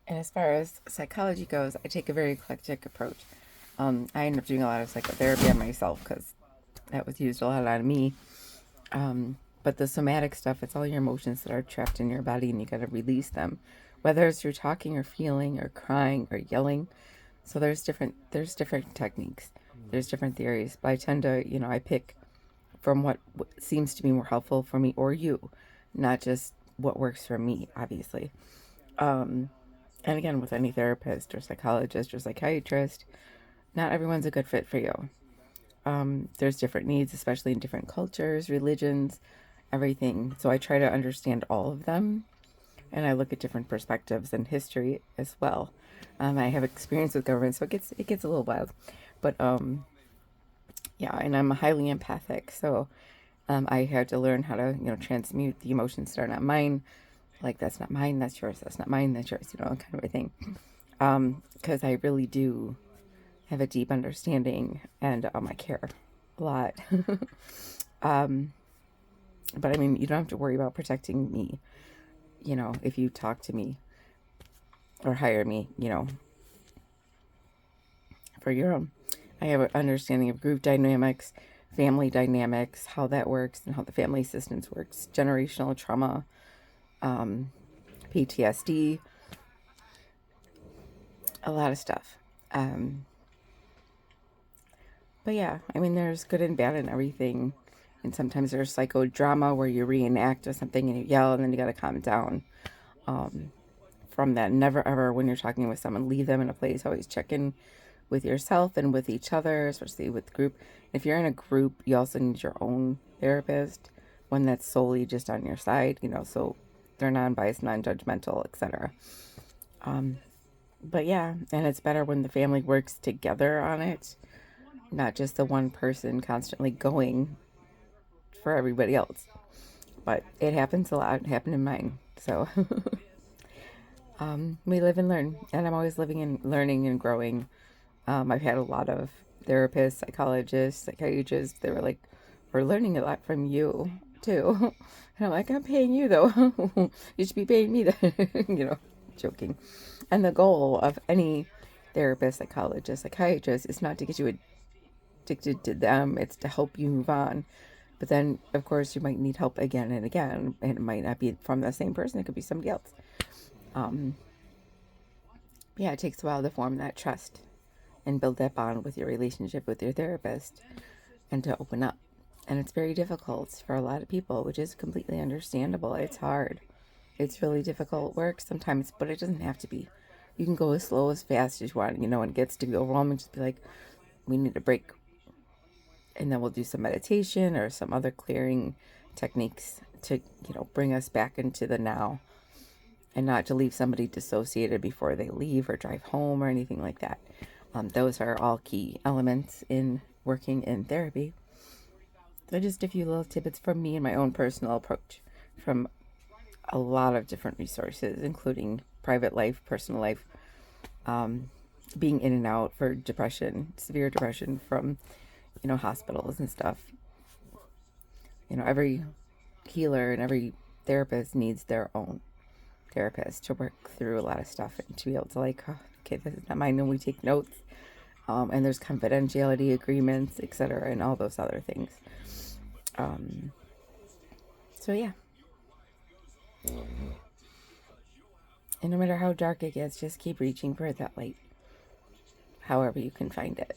And as far as psychology goes, I take a very eclectic approach. I ended up doing a lot of psychotherapy on myself because that was used a lot on me. But the somatic stuff, it's all your emotions that are trapped in your body and you got to release them, whether it's through talking or feeling or crying or yelling. So there's different techniques, there's different theories. But I tend to, I pick from what seems to be more helpful for me or you, not just what works for me, obviously. Um, and again, with any therapist or psychologist or psychiatrist, not everyone's a good fit for you. There's different needs, especially in different cultures, religions, everything. So I try to understand all of them, and I look at different perspectives and history as well. I have experience with government, so it gets a little wild, but yeah, and I'm highly empathic, so I had to learn how to transmute the emotions that are not mine. Like, that's not mine, that's yours. That's not mine, that's yours. Kind of a thing. Because I really do have a deep understanding, and I care a lot. um, but I mean, you don't have to worry about protecting me. If you talk to me or hire me, for your own. I have an understanding of group dynamics, family dynamics, how that works, and how the family systems works, generational trauma, um, PTSD, a lot of stuff. Um, but yeah, I mean, there's good and bad in everything. And sometimes there's psychodrama where you reenact or something and you yell and then you got to calm down. Um, from that, never ever, when you're talking with someone, leave them in a place. Always check in with yourself and with each other, especially with group. If you're in a group, you also need your own therapist, one that's solely just on your side, so they're non-biased, non-judgmental, etc. Um, but yeah, and it's better when the family works together on it, not just the one person constantly going for everybody else. But it happens a lot. It happened in mine. So we live and learn, and I'm always living and learning and growing. I've had a lot of therapists, psychologists, psychiatrists. They were like, "We're learning a lot from you too." And I'm like, "I'm paying you though. You should be paying me though." Joking. And the goal of any therapist, psychologist, psychiatrist is not to get you addicted to them. It's to help you move on. But then, of course, you might need help again and again, and it might not be from the same person. It could be somebody else. Um, yeah, it takes a while to form that trust and build that bond with your relationship with your therapist and to open up. And it's very difficult for a lot of people, which is completely understandable. It's hard. It's really difficult work sometimes, but it doesn't have to be. You can go as slow as fast as you want, when it gets to be overwhelming, just be like, we need a break. And then we'll do some meditation or some other clearing techniques to, bring us back into the now and not to leave somebody dissociated before they leave or drive home or anything like that. Those are all key elements in working in therapy. So just a few little tidbits from me and my own personal approach from a lot of different resources, including private life, personal life, um, being in and out for depression, severe depression from, hospitals and stuff. Every healer and every therapist needs their own therapist to work through a lot of stuff and to be able to oh, okay, this is not mine, and we take notes. And there's confidentiality agreements, etc., and all those other things. Um, so yeah, and no matter how dark it gets, just keep reaching for that light, however you can find it.